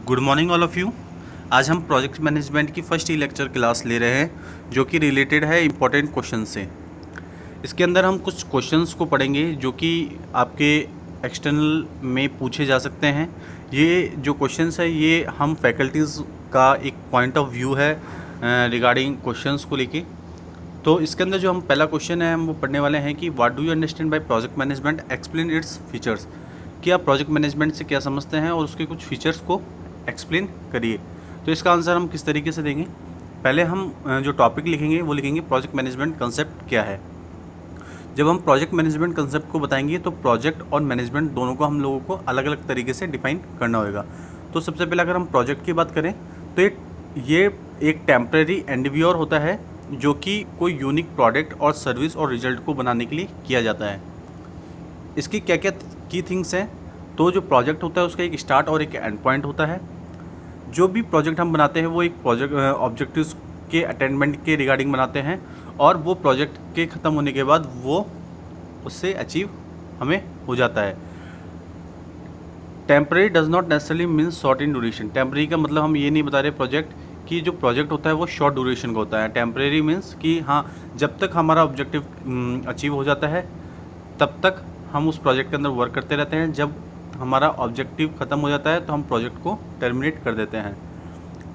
Good morning all of you. आज हम project management की फर्स्ट ई लेक्चर क्लास ले रहे हैं जो कि रिलेटेड है इम्पोर्टेंट क्वेश्चन से। इसके अंदर हम कुछ क्वेश्चंस को पढ़ेंगे जो कि आपके एक्सटर्नल में पूछे जा सकते हैं। ये जो क्वेश्चंस है ये हम फैकल्टीज़ का एक पॉइंट ऑफ व्यू है रिगार्डिंग क्वेश्चंस को लेके। तो इसके अंदर जो हम पहला क्वेश्चन है हम वो पढ़ने वाले हैं कि what do you understand by project management, explain its features. कि आप प्रोजेक्ट मैनेजमेंट से क्या समझते हैं और उसके कुछ फीचर्स को एक्सप्लेन करिए। तो इसका आंसर हम किस तरीके से देंगे, पहले हम जो टॉपिक लिखेंगे वो लिखेंगे प्रोजेक्ट मैनेजमेंट कंसेप्ट क्या है। जब हम प्रोजेक्ट मैनेजमेंट कंसेप्ट को बताएंगे तो प्रोजेक्ट और मैनेजमेंट दोनों को हम लोगों को अलग अलग तरीके से डिफाइन करना होगा। तो सबसे पहले अगर हम प्रोजेक्ट की बात करें तो ये एक टेम्परेरी एंडेवियर होता है जो कि कोई यूनिक प्रोडक्ट और सर्विस और रिजल्ट को बनाने के लिए किया जाता है। इसकी क्या क्या की थिंग्स हैं, तो जो प्रोजेक्ट होता है उसका एक स्टार्ट और एक एंड पॉइंट होता है। जो भी प्रोजेक्ट हम बनाते हैं वो एक प्रोजेक्ट ऑब्जेक्टिव्स के अटेनमेंट के रिगार्डिंग बनाते हैं और वो प्रोजेक्ट के ख़त्म होने के बाद वो उससे अचीव हमें हो जाता है। Temporary does not necessarily means short in duration. Temporary का मतलब हम ये नहीं बता रहे प्रोजेक्ट कि जो प्रोजेक्ट होता है वो शॉर्ट ड्यूरेशन का होता है। टेम्परेरी मीन्स कि हाँ, जब तक हमारा ऑब्जेक्टिव अचीव हो जाता है तब तक हम उस प्रोजेक्ट के अंदर वर्क करते रहते हैं। जब हमारा ऑब्जेक्टिव ख़त्म हो जाता है तो हम प्रोजेक्ट को टर्मिनेट कर देते हैं।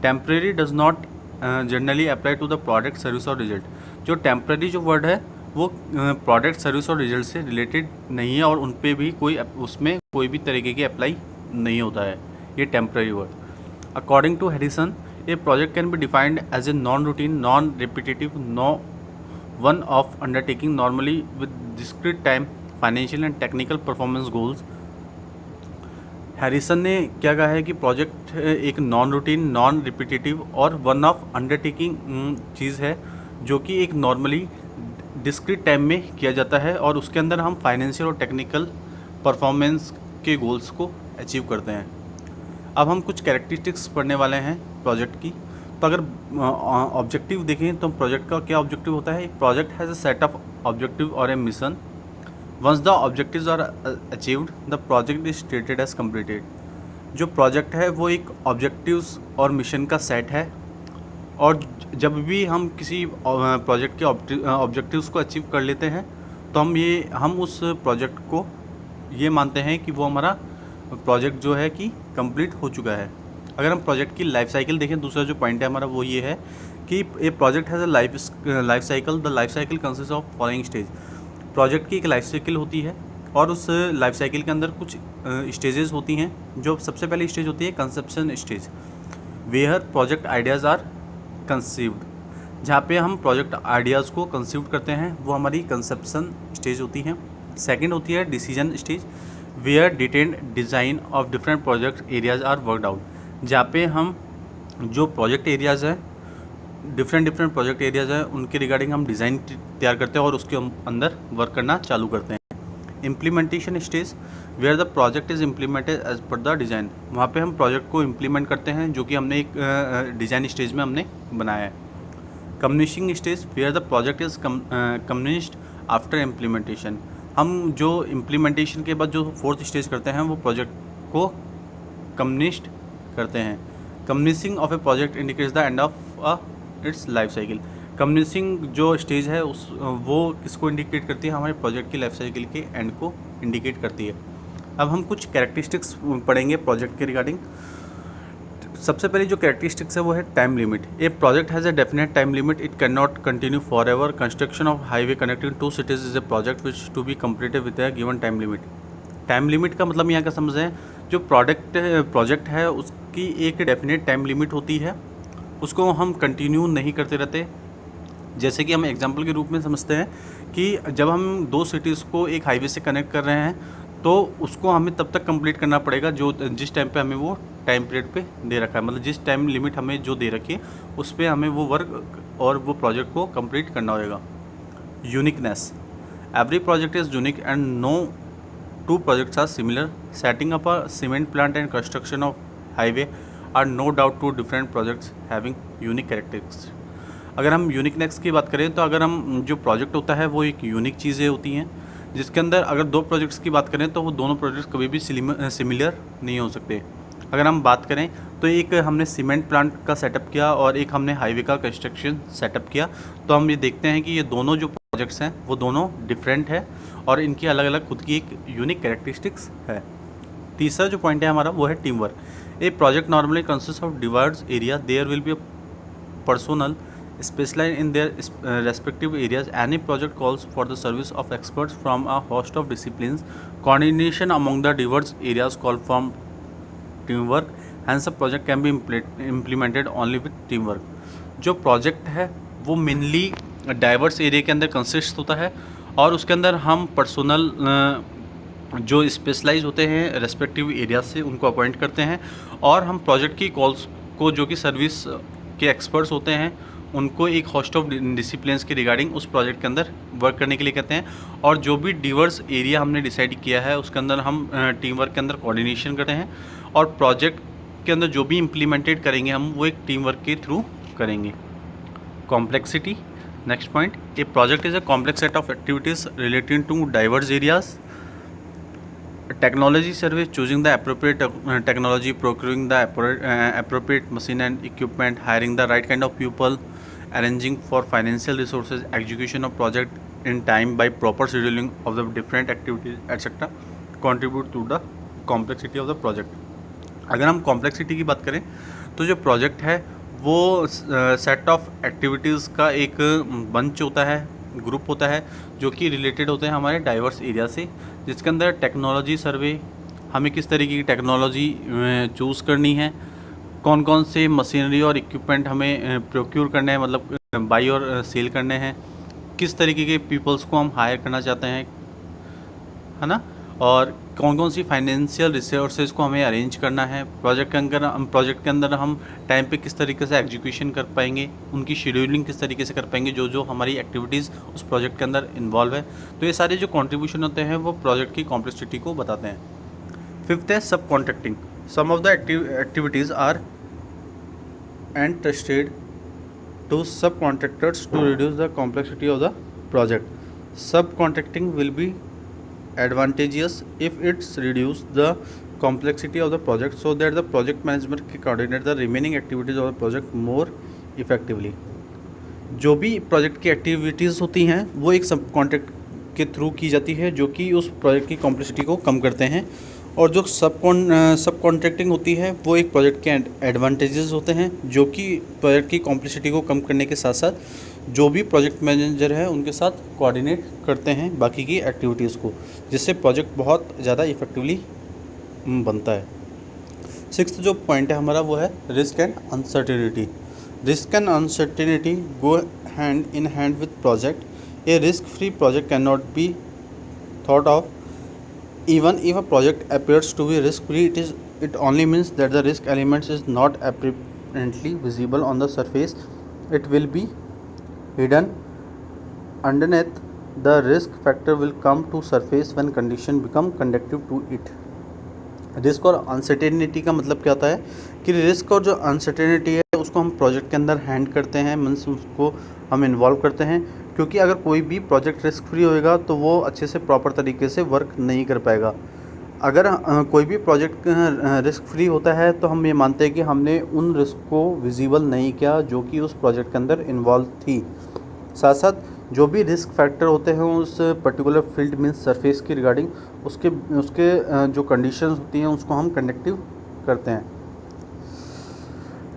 Temporary does not generally apply to the product, service और रिजल्ट। जो टेम्परेरी जो वर्ड है वो प्रोडक्ट, सर्विस और रिजल्ट से रिलेटेड नहीं है और उन पे भी उसमें कोई भी तरीके की अप्लाई नहीं होता है ये temporary word. According to Harrison, a project can be defined as a non routine, non repetitive, no one off undertaking normally with discrete time, financial and technical performance goals. Harrison ने क्या कहा है कि project एक non routine, non repetitive और one off undertaking चीज़ है जो कि एक नॉर्मली डिस्क्रीट टाइम में किया जाता है और उसके अंदर हम फाइनेंशियल और टेक्निकल परफॉर्मेंस के गोल्स को अचीव करते हैं। अब हम कुछ कैरेक्टरिस्टिक्स पढ़ने वाले हैं प्रोजेक्ट की। तो अगर ऑब्जेक्टिव देखें तो प्रोजेक्ट का क्या ऑब्जेक्टिव होता है। एक project has a set of objective और a mission. Once the objectives are achieved the project is stated as completed. जो प्रोजेक्ट है वो एक ऑब्जेक्टिव्स और मिशन का सेट है और जब भी हम किसी प्रोजेक्ट के ऑब्जेक्टिव्स को अचीव कर लेते हैं तो हम उस प्रोजेक्ट को ये मानते हैं कि वो हमारा प्रोजेक्ट जो है कि कंप्लीट हो चुका है। अगर हम प्रोजेक्ट की लाइफ साइकिल देखें, दूसरा जो पॉइंट है हमारा वो ये है कि a project has a life cycle. The life cycle consist of following stage. Project की एक लाइफ साइकिल होती है और उस लाइफ साइकिल के अंदर कुछ स्टेजेस होती हैं। जो सबसे पहली स्टेज होती है conception stage, where project ideas are conceived. जहाँ पे हम प्रोजेक्ट आइडियाज़ को कंसीव करते हैं वो हमारी कंसेप्शन स्टेज होती है। सेकंड होती है decision stage, where detailed design of different project areas are worked out. जहाँ पे हम जो प्रोजेक्ट एरियाज़ हैं, डिफरेंट प्रोजेक्ट एरियाज़ हैं, उनके रिगार्डिंग हम डिज़ाइन तैयार करते हैं और उसके अंदर वर्क करना चालू करते हैं। Implementation stage, where the project is implemented as per the design. वहाँ पे हम प्रोजेक्ट को इम्प्लीमेंट करते हैं जो कि हमने एक डिज़ाइन स्टेज में हमने बनाया है। Commissioning stage, where the project is commissioned after implementation. हम जो इम्प्लीमेंटेशन के बाद जो फोर्थ स्टेज करते हैं वो प्रोजेक्ट को कम्युनिश्ड करते हैं। Commissioning of a project indicates the end of its life cycle. Commissioning जो स्टेज है वो किसको इंडिकेट करती है, हमारे प्रोजेक्ट की लाइफ साइकिल के एंड को इंडिकेट करती है। अब हम कुछ कैरेक्टरिस्टिक्स पढ़ेंगे प्रोजेक्ट के रिगार्डिंग। सबसे पहले जो कैरेक्टरिस्टिक्स है वो है time limit. A project has a definite time limit, it can not continue forever. Construction of highway connecting two cities is a project which to be completed with a given time limit. Time limit का मतलब यहाँ का समझें, जो project है उसकी एक definite time limit होती है, उसको हम कंटिन्यू नहीं करते रहते। जैसे कि हम एग्जांपल के रूप में समझते हैं कि जब हम दो सिटीज़ को एक हाईवे से कनेक्ट कर रहे हैं तो उसको हमें तब तक कंप्लीट करना पड़ेगा जिस टाइम पे हमें वो टाइम पीरियड पे दे रखा है, मतलब जिस टाइम लिमिट हमें जो दे रखी है उस पर हमें वो वर्क और वो प्रोजेक्ट को कंप्लीट करना होगा। Uniqueness, every project is unique and no two projects are similar. Setting up a cement plant and construction of highway are no doubt two different projects having unique characteristics. अगर हम uniqueness की बात करें तो अगर हम जो प्रोजेक्ट होता है वो एक यूनिक चीज़ें होती हैं, जिसके अंदर अगर दो प्रोजेक्ट्स की बात करें तो वो दोनों प्रोजेक्ट्स कभी भी सिमिलर नहीं हो सकते। अगर हम बात करें तो एक हमने सीमेंट प्लांट का सेटअप किया और एक हमने हाईवे का कंस्ट्रक्शन सेटअप किया, तो हम ये देखते हैं कि ये दोनों जो प्रोजेक्ट्स हैं वो दोनों डिफरेंट है और इनकी अलग अलग खुद की एक यूनिक कैरेक्टरिस्टिक्स है। तीसरा जो पॉइंट है हमारा वो है team work. A project normally consist of divides area, there will be a personnel specialized in their respective areas. Any project calls for the service of experts from a host of disciplines. Coordination among the diverse areas called from teamwork. Hence, a project can be implemented only with teamwork. जो project है वो mainly diverse area के अंदर consist होता है और उसके अंदर हम पर्सनल जो स्पेशलाइज होते हैं रेस्पेक्टिव एरिया से उनको अपॉइंट करते हैं और हम प्रोजेक्ट की कॉल्स को जो कि सर्विस के एक्सपर्ट्स होते हैं उनको एक होस्ट ऑफ डिसिप्लिन्स के रिगार्डिंग उस प्रोजेक्ट के अंदर वर्क करने के लिए कहते हैं। और जो भी डिवर्स एरिया हमने डिसाइड किया है उसके अंदर हम टीम वर्क के अंदर कोऑर्डिनेशन करते हैं और प्रोजेक्ट के अंदर जो भी इम्प्लीमेंटेड करेंगे हम वो एक टीम वर्क के थ्रू करेंगे। Complexity, next point, a project is a complex set of activities relating to diverse areas. Technology service, choosing the appropriate technology, procuring the appropriate machine and equipment, hiring the right kind of people, arranging for financial resources, execution of project in time by proper scheduling of the different activities etc. contribute to the complexity of the project. अगर हम complexity की बात करें तो जो project है वो set of activities का एक बंच होता है, ग्रुप होता है जो कि रिलेटेड होते हैं हमारे डाइवर्स एरिया से, जिसके अंदर टेक्नोलॉजी सर्वे, हमें किस तरीके की टेक्नोलॉजी चूज़ करनी है, कौन कौन से मशीनरी और इक्विपमेंट हमें प्रोक्यूर करने हैं, मतलब बाई और सेल करने हैं, किस तरीके के पीपल्स को हम हायर करना चाहते हैं, है ना, और कौन कौन सी फाइनेंशियल रिसोर्सेज को हमें अरेंज करना है, प्रोजेक्ट के अंदर हम टाइम पे किस तरीके से एग्जीक्यूशन कर पाएंगे, उनकी शेड्यूलिंग किस तरीके से कर पाएंगे, जो जो हमारी एक्टिविटीज़ उस प्रोजेक्ट के अंदर इन्वॉल्व है। तो ये सारे जो कंट्रीब्यूशन होते हैं वो प्रोजेक्ट की कॉम्प्लेक्सिटी को बताते हैं। फिफ्थ है subcontracting. Some of the activities are entrusted to subcontractors to reduce the complexity of the project. Subcontracting will be advantageous if it's reduce the complexity of the project so that the project management can coordinate the remaining activities of the project more effectively. जो भी project की activities होती हैं वो एक सब contract के through की जाती है जो कि उस प्रोजेक्ट की कॉम्प्लेक्सिटी को कम करते हैं, और जो सब कॉन्ट्रैक्टिंग होती है वो एक प्रोजेक्ट के एडवांटेजेस होते हैं जो कि प्रोजेक्ट की कॉम्प्लेक्सिटी को कम करने के साथ साथ जो भी प्रोजेक्ट मैनेजर है उनके साथ कोऑर्डिनेट करते हैं बाकी की एक्टिविटीज़ को, जिससे प्रोजेक्ट बहुत ज़्यादा इफेक्टिवली बनता है। सिक्स्थ जो पॉइंट है हमारा वो है risk and uncertainty. Risk and uncertainty go hand in hand with project. A risk free project can not be thought of even if a project appears to be risk free. It only means that the risk elements is not apparently visible on the surface. It will be hidden underneath. The risk factor will come to surface when condition become conducive to it. Risk और uncertainty का मतलब क्या होता है कि risk और जो uncertainty है उसको हम प्रोजेक्ट के अंदर हैंड करते हैं, मीन्स उसको हम इन्वॉल्व करते हैं, क्योंकि अगर कोई भी प्रोजेक्ट रिस्क फ्री होएगा तो वो अच्छे से प्रॉपर तरीके से वर्क नहीं कर पाएगा। अगर कोई भी प्रोजेक्ट रिस्क फ्री होता है तो हम ये मानते हैं कि हमने उन रिस्क को विजिबल नहीं किया जो कि उस प्रोजेक्ट के अंदर इन्वॉल्व थी। साथ साथ जो भी रिस्क फैक्टर होते हैं उस पर्टिकुलर फील्ड मीन्स सरफेस की रिगार्डिंग उसके जो कंडीशंस होती हैं उसको हम कंडक्टिव करते हैं।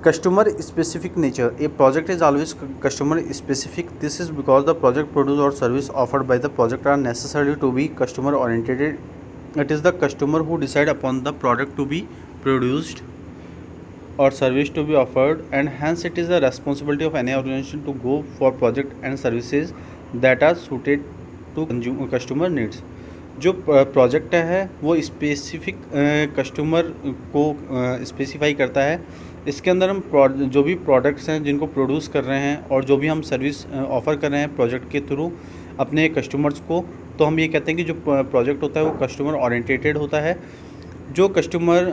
Customer specific nature. A project is always customer specific. This is because the project produce or service offered by the project are necessary to be customer oriented. It is the customer who decide upon the product to be produced or service to be offered, and hence it is the responsibility of any organization to go for project and services that are suited to customer needs. जो project है वो specific customer को specify करता है। इसके अंदर हम जो भी प्रोडक्ट्स हैं जिनको प्रोड्यूस कर रहे हैं और जो भी हम सर्विस ऑफ़र कर रहे हैं प्रोजेक्ट के थ्रू अपने कस्टमर्स को, तो हम ये कहते हैं कि जो प्रोजेक्ट होता है वो कस्टमर ओरिएंटेटेड होता है। जो कस्टमर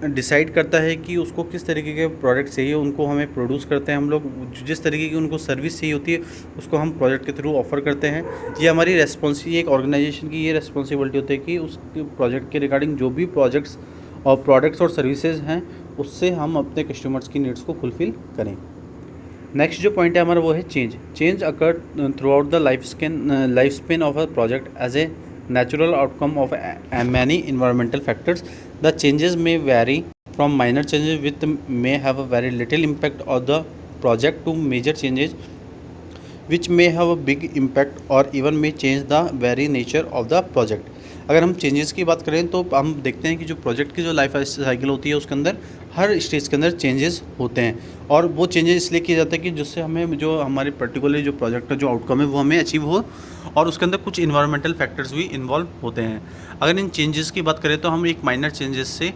डिसाइड करता है कि उसको किस तरीके के प्रोडक्ट चाहिए उनको हमें प्रोड्यूस करते हैं हम लोग, जिस तरीके की उनको सर्विस चाहिए होती है उसको हम प्रोजेक्ट के थ्रू ऑफ़र करते हैं। ये हमारी एक ऑर्गेनाइजेशन की ये रिस्पॉन्सिबिलिटी होती है कि उस प्रोजेक्ट के रिगार्डिंग जो भी प्रोजेक्ट्स और प्रोडक्ट्स और सर्विसेज हैं उससे हम अपने कस्टमर्स की नीड्स को फुलफ़िल करें। नेक्स्ट जो पॉइंट है हमारा वो है change occur throughout the life span of a project as a natural outcome of many environmental factors. The changes may vary from minor changes which may have a very little impact on the project to major changes which may have a big impact or even may change the very nature of the project. अगर हम changes की बात करें तो हम देखते हैं कि जो प्रोजेक्ट की जो लाइफ साइकिल होती है उसके अंदर हर स्टेज के अंदर चेंजेस होते हैं और वो चेंजेस इसलिए किए जाते हैं कि जिससे हमें जो हमारे पर्टिकुलर जो प्रोजेक्ट का जो आउटकम है वो हमें अचीव हो और उसके अंदर कुछ इन्वायरमेंटल फैक्टर्स भी इन्वॉल्व होते हैं। अगर इन चेंजेस की बात करें तो हम एक माइनर चेंजेस से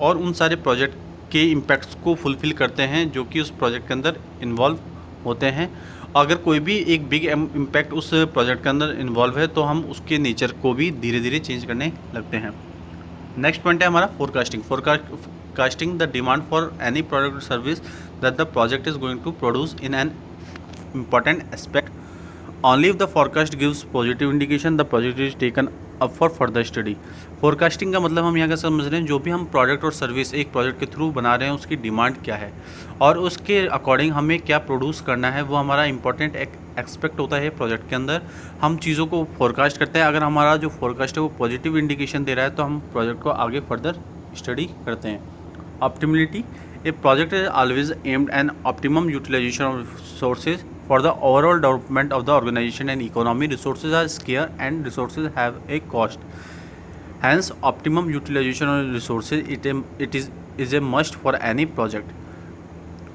और उन सारे प्रोजेक्ट के इम्पैक्ट्स को फुलफ़िल करते हैं जो कि उस प्रोजेक्ट के अंदर इन्वॉल्व होते हैं। अगर कोई भी एक बिग इम्पैक्ट उस प्रोजेक्ट के अंदर इन्वॉल्व है तो हम उसके नेचर को भी धीरे धीरे चेंज करने लगते हैं। नेक्स्ट पॉइंट है हमारा forecasting the demand for any product service that the project is going to produce in an important aspect. Only if the forecast gives positive indication the project is taken up for further study. Forecasting का मतलब हम यहाँ का समझ रहे हैं जो भी हम प्रोडक्ट और सर्विस एक प्रोजेक्ट के थ्रू बना रहे हैं उसकी डिमांड क्या है और उसके अकॉर्डिंग हमें क्या प्रोड्यूस करना है, वो हमारा इंपॉर्टेंट एक्सपेक्ट होता है प्रोजेक्ट के अंदर। हम चीज़ों को फोरकास्ट करते हैं, अगर हमारा जो फोरकास्ट है वो पॉजिटिव इंडिकेशन दे रहा है तो हम प्रोजेक्ट को आगे फर्दर स्टडी करते हैं। Optimality, a project is always aimed an optimum utilisation of resources for the overall development of the organization and economy. Resources are scarce and resources have a cost. Hence, optimum utilization of resources is a must for any project.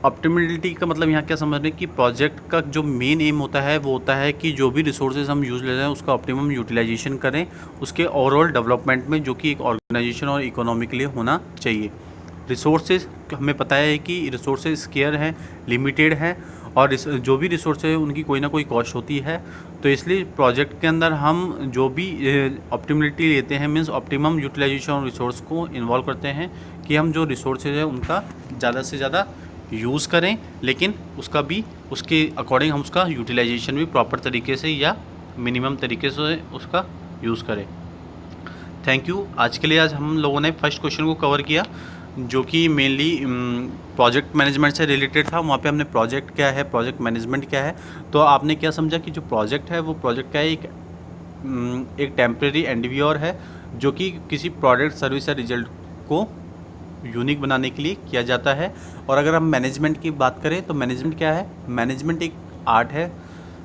ऑप्टिमिलिटी का मतलब यहाँ क्या समझ रहे हैं कि project का जो मेन एम होता है वो होता है कि जो भी रिसोर्सेज हम यूज़ ले रहे हैं उसका ऑप्टिमम यूटिलाइजेशन करें उसके ओवरऑल डेवलपमेंट में, जो कि एक ऑर्गेनाइजेशन और इकोनॉमी के लिए होना चाहिए। रिसोर्सेज हमें पता है कि रिसोर्सेज स्केयर हैं, लिमिटेड हैं और जो भी रिसोर्स है उनकी कोई ना कोई कॉस्ट होती है। तो इसलिए प्रोजेक्ट के अंदर हम जो भी ऑप्टिमिलिटी लेते हैं means optimum utilisation of resource को इन्वॉल्व करते हैं कि हम जो रिसोर्सेज है उनका ज़्यादा से ज़्यादा यूज़ करें, लेकिन उसका भी उसके अकॉर्डिंग हम उसका यूटिलाइजेशन भी प्रॉपर तरीके से या मिनिमम तरीके से उसका यूज़ करें। Thank you. आज के लिए आज हम लोगों ने फर्स्ट क्वेश्चन को कवर किया जो कि मेनली प्रोजेक्ट मैनेजमेंट से रिलेटेड था। वहाँ पे हमने प्रोजेक्ट क्या है, प्रोजेक्ट मैनेजमेंट क्या है, तो आपने क्या समझा कि जो प्रोजेक्ट है वो प्रोजेक्ट का एक टेम्प्रेरी एंडिव्योर है जो कि किसी प्रोडक्ट सर्विस या रिजल्ट को यूनिक बनाने के लिए किया जाता है। और अगर हम मैनेजमेंट की बात करें तो मैनेजमेंट क्या है, मैनेजमेंट एक आर्ट है।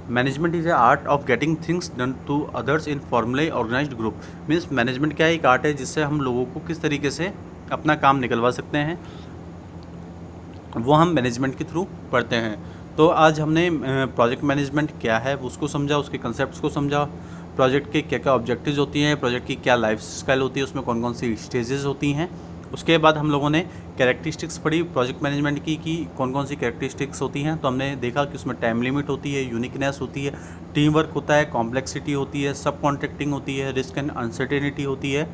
Management is a art of getting things done to others in formally organised group. Means management क्या है, एक आर्ट है जिससे हम लोगों को किस तरीके से अपना काम निकलवा सकते हैं वो हम मैनेजमेंट के थ्रू पढ़ते हैं। तो आज हमने प्रोजेक्ट मैनेजमेंट क्या है उसको समझा, उसके कंसेप्ट्स को समझा, प्रोजेक्ट के क्या क्या ऑब्जेक्टिव्स होती हैं, प्रोजेक्ट की क्या लाइफ स्टाइल होती है, उसमें कौन कौन सी स्टेजेस होती हैं। उसके बाद हम लोगों ने कैरेक्टरिस्टिक्स पढ़ी प्रोजेक्ट मैनेजमेंट की कि कौन कौन सी कैरेक्टरिस्टिक्स होती हैं। तो हमने देखा कि उसमें टाइम लिमिट होती है, यूनिकनेस होती है, टीम वर्क होता है, कॉम्प्लेक्सिटी होती है, सब कॉन्ट्रैक्टिंग होती है, रिस्क एंड अनसर्टेनिटी होती है।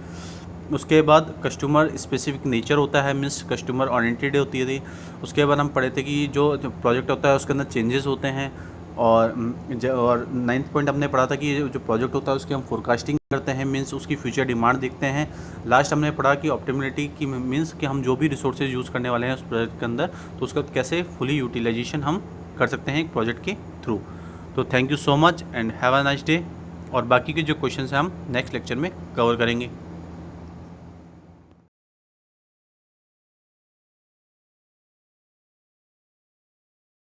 उसके बाद कस्टमर स्पेसिफिक नेचर होता है, मीन्स कस्टमर ओरिएंटेड होती थी। उसके बाद हम पढ़े थे कि जो प्रोजेक्ट होता है उसके अंदर चेंजेस होते हैं। और 9th पॉइंट हमने पढ़ा था कि जो प्रोजेक्ट होता है उसकी हम फोरकास्टिंग करते हैं, मीन्स उसकी फ्यूचर डिमांड देखते हैं। लास्ट हमने पढ़ा कि ऑप्टिमिलिटी की मीन्स कि हम जो भी रिसोर्सेज यूज़ करने वाले हैं उस प्रोजेक्ट के अंदर तो उसका कैसे फुली यूटिलाइजेशन हम कर सकते हैं एक प्रोजेक्ट के थ्रू। तो thank you so much and have a nice day. और बाकी के जो क्वेश्चन हैं हम नेक्स्ट लेक्चर में कवर करेंगे।